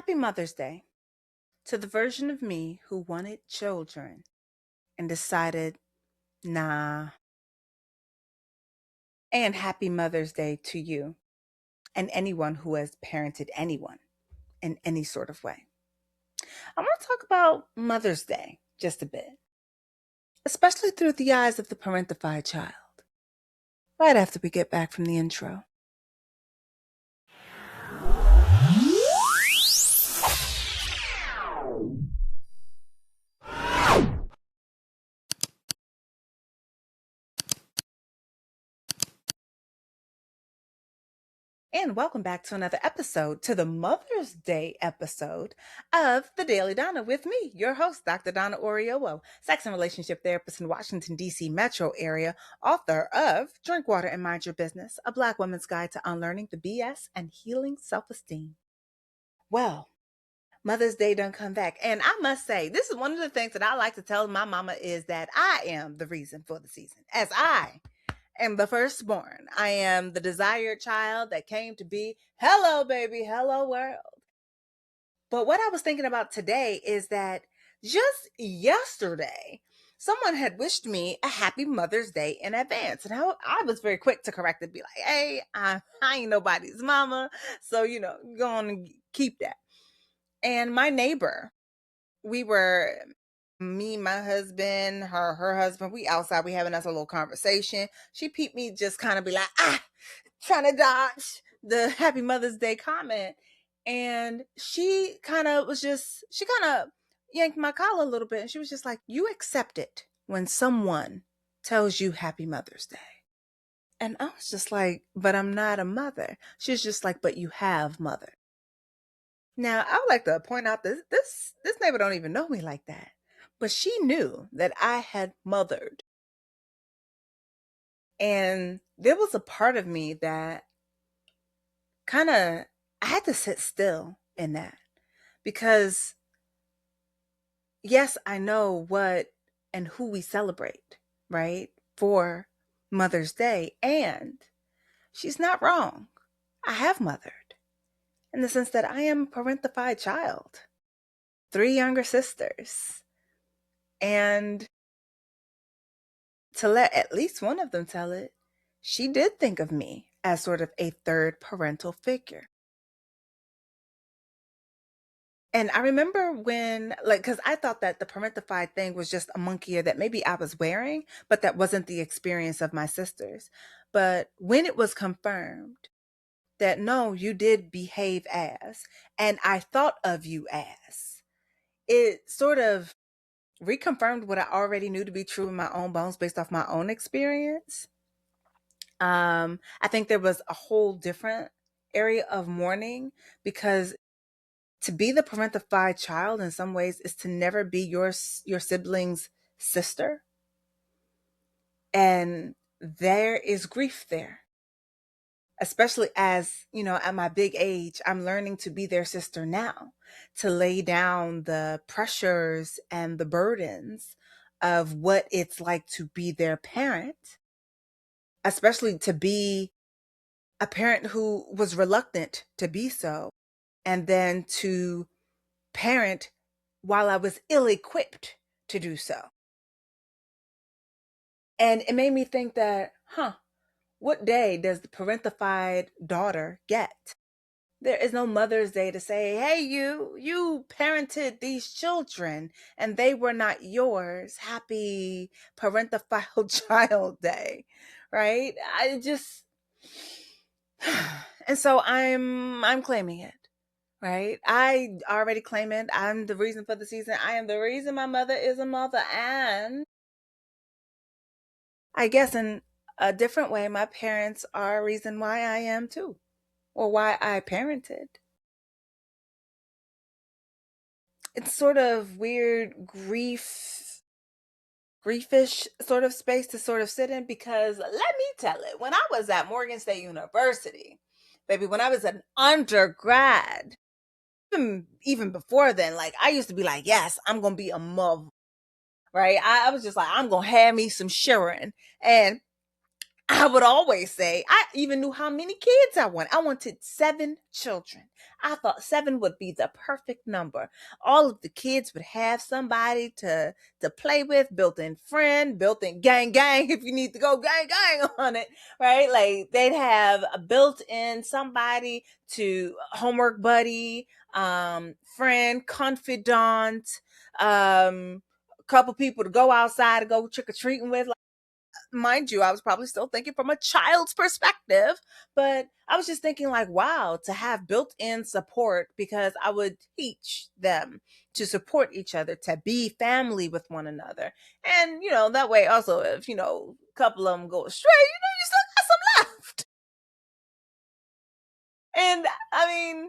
Happy Mother's Day to the version of me who wanted children and decided, nah. And happy Mother's Day to you and anyone who has parented anyone in any sort of way. I want to talk about Mother's Day just a bit, especially through the eyes of the parentified child, right after we get back from the intro. And welcome back to another episode, to the Mother's Day episode of The Daily Donna with me, your host, Dr. Donna Oriowo, sex and relationship therapist in Washington, D.C. metro area, author of Drink Water and Mind Your Business, a Black woman's guide to unlearning the BS and healing self-esteem. Well, Mother's Day done come back. And I must say, this is one of the things that I like to tell my mama is that I am the reason for the season, as I am the firstborn. I am the desired child that came to be. Hello, baby. Hello, world. But what I was thinking about today is that just yesterday, someone had wished me a happy Mother's Day in advance. And I was very quick to correct it, be like, hey, I ain't nobody's mama. So, go on and keep that. And my neighbor, we were me, my husband, her husband, we outside, we having us a little conversation. She peeped me, just kind of be like, trying to dodge the happy Mother's Day comment. And she kind of yanked my collar a little bit. And she was just like, you accept it when someone tells you happy Mother's Day. And I was just like, but I'm not a mother. She's just like, but you have mother. Now, I would like to point out this neighbor don't even know me like that. But she knew that I had mothered. And there was a part of me that I had to sit still in that. Because, yes, I know what and who we celebrate, right? For Mother's Day. And she's not wrong. I have mothered. In the sense that I am a parentified child. 3 younger sisters. And to let at least one of them tell it, she did think of me as sort of a third parental figure. And I remember when, because I thought that the parentified thing was just a monkey ear that maybe I was wearing, but that wasn't the experience of my sisters. But when it was confirmed that no, you did behave as, and I thought of you as, it sort of reconfirmed what I already knew to be true in my own bones based off my own experience. I think there was a whole different area of mourning, because to be the parentified child in some ways is to never be your sibling's sister. And there is grief there. Especially as, at my big age, I'm learning to be their sister now, to lay down the pressures and the burdens of what it's like to be their parent, especially to be a parent who was reluctant to be so, and then to parent while I was ill-equipped to do so. And it made me think that, what day does the parentified daughter get? There is no Mother's Day to say, hey, you parented these children and they were not yours. Happy Parentified Child Day, right? And so I'm claiming it, right? I already claim it. I'm the reason for the season. I am the reason my mother is a mother. And I guess in a different way, my parents are a reason why I am too, or why I parented. It's sort of weird griefish sort of space to sort of sit in, because let me tell it, when I was at Morgan State University, baby, when I was an undergrad, even before then, I used to be like, yes, I'm gonna be a mother, right? I was just like, I'm gonna have me some Sharon. And I would always say, I even knew how many kids I wanted. I wanted 7 children. I thought 7 would be the perfect number. All of the kids would have somebody to play with, built-in friend, built-in gang if you need to go gang on it, right? Like they'd have a built-in somebody to homework buddy, friend, confidant, a couple people to go outside to go trick-or-treating with. Mind you, I was probably still thinking from a child's perspective, but I was just thinking, like, wow, to have built in support because I would teach them to support each other, to be family with one another. And, that way also, if, a couple of them go astray, you still got some left. And I mean,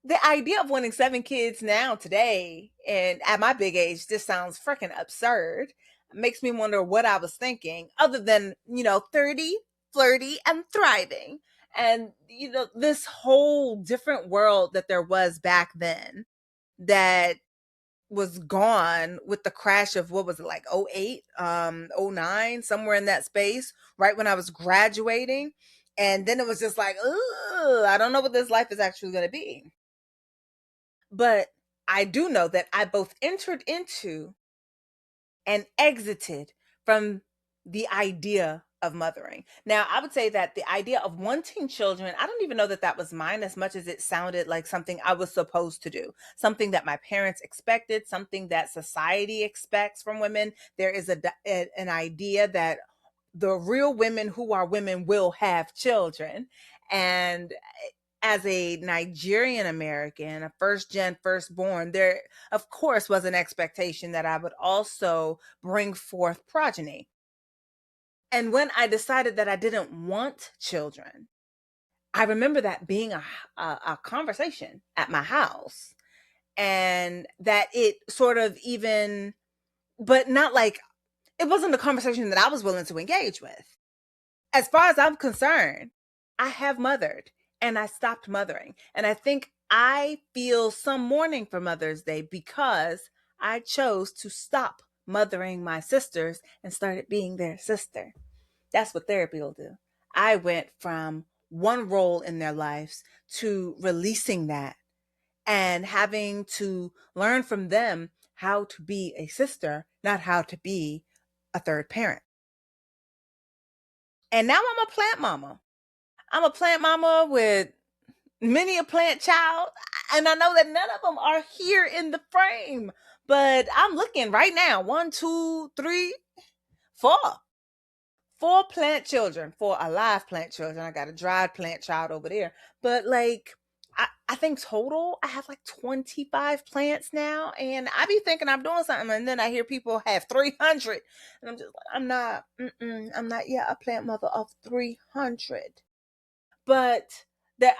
the idea of wanting 7 kids now today and at my big age just sounds freaking absurd. It makes me wonder what I was thinking other than 30, flirty, and thriving, and this whole different world that there was back then that was gone with the crash of, what was it, like, '08, '09, somewhere in that space, right when I was graduating. And then it was just like, ugh, I don't know what this life is actually going to be. But I do know that I both entered into and exited from the idea of mothering. Now, I would say that the idea of wanting children, I don't even know that that was mine as much as it sounded like something I was supposed to do, something that my parents expected, something that society expects from women. There is an idea that the real women who are women will have children. And as a Nigerian American, a first gen firstborn, there, of course, was an expectation that I would also bring forth progeny. And when I decided that I didn't want children, I remember that being a conversation at my house, and that it sort of even, but not like, it wasn't a conversation that I was willing to engage with. As far as I'm concerned, I have mothered and I stopped mothering. And I think I feel some mourning for Mother's Day because I chose to stop mothering my sisters and started being their sister. That's what therapy will do. I went from one role in their lives to releasing that and having to learn from them how to be a sister, not how to be a third parent. And now I'm a plant mama. I'm a plant mama with many a plant child, and I know that none of them are here in the frame. But I'm looking right now. One, two, three, four. Four plant children, four alive plant children. I got a dried plant child over there. But like, I think total I have like 25 plants now. And I be thinking I'm doing something, and then I hear people have 300. And I'm just like, I'm not yet a plant mother of 300. But that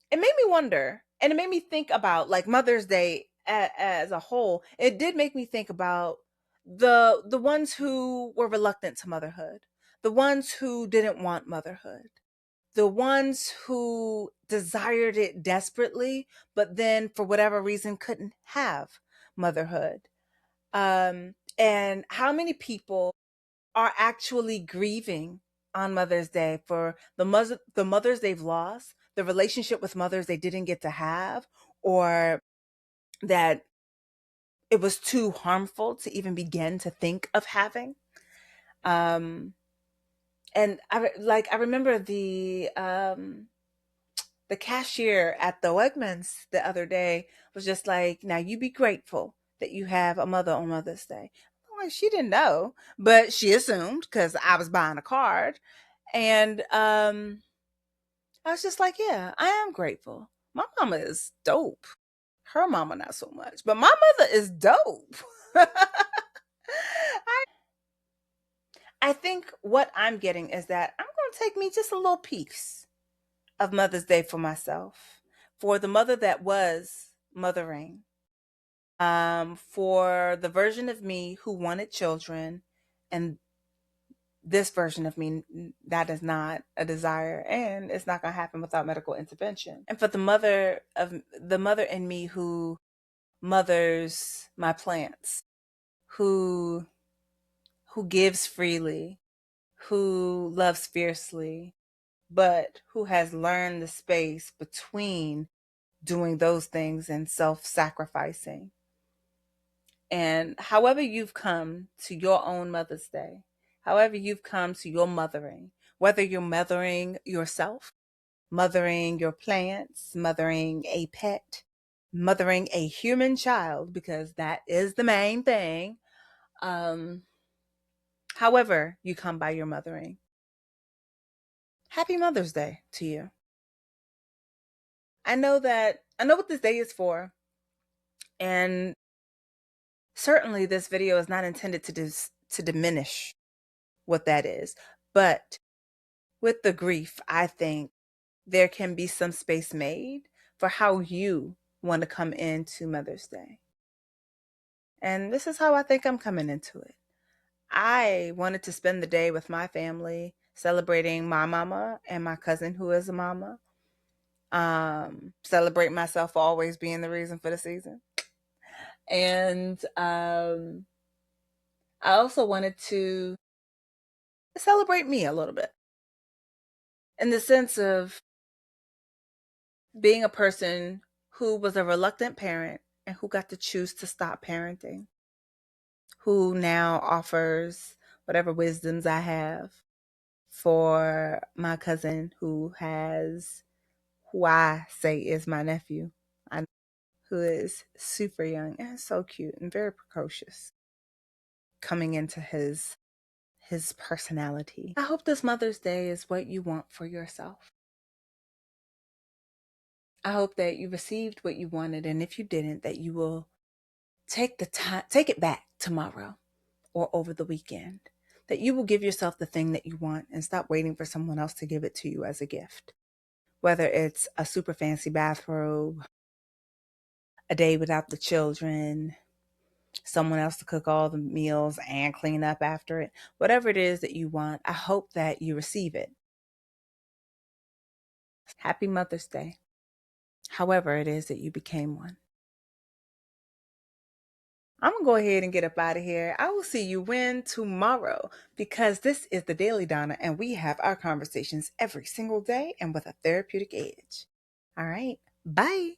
it made me wonder, and it made me think about like Mother's Day as a whole. It did make me think about the ones who were reluctant to motherhood, the ones who didn't want motherhood, the ones who desired it desperately, but then for whatever reason couldn't have motherhood. And how many people are actually grieving on Mother's Day for the mothers they've lost, the relationship with mothers they didn't get to have, or that it was too harmful to even begin to think of having. Um, and I remember the cashier at the Wegmans the other day was just like, "Now you be grateful that you have a mother on Mother's Day." I'm like, she didn't know, but she assumed because I was buying a card. And I was just like, yeah, I am grateful. My mama is dope. Her mama, not so much, but my mother is dope. I think what I'm getting is that I'm going to take me just a little piece of Mother's Day for myself, for the mother that was mothering, for the version of me who wanted children, and this version of me that is not a desire, and it's not going to happen without medical intervention. And for the mother in me who mothers my plants, who gives freely, who loves fiercely, but who has learned the space between doing those things and self sacrificing. And however you've come to your own Mother's Day, however you've come to your mothering, whether you're mothering yourself, mothering your plants, mothering a pet, mothering a human child, because that is the main thing. Um, However you come by your mothering, happy Mother's Day to you. I know what this day is for, and certainly this video is not intended to diminish what that is. But with the grief, I think there can be some space made for how you want to come into Mother's Day. And this is how I think I'm coming into it. I wanted to spend the day with my family, celebrating my mama and my cousin who is a mama. Celebrate myself for always being the reason for the season. And I also wanted to celebrate me a little bit in the sense of being a person who was a reluctant parent and who got to choose to stop parenting, who now offers whatever wisdoms I have for my cousin who I say is my nephew, who is super young and so cute and very precocious, coming into his personality. I hope this Mother's Day is what you want for yourself. I hope that you received what you wanted, and if you didn't, that you will take it back tomorrow or over the weekend. That you will give yourself the thing that you want and stop waiting for someone else to give it to you as a gift. Whether it's a super fancy bathrobe, a day without the children, someone else to cook all the meals and clean up after it, whatever it is that you want, I hope that you receive it. Happy Mother's Day, however it is that you became one. I'm going to go ahead and get up out of here. I will see you when tomorrow, because this is the Daily Donna and we have our conversations every single day and with a therapeutic edge. All right. Bye.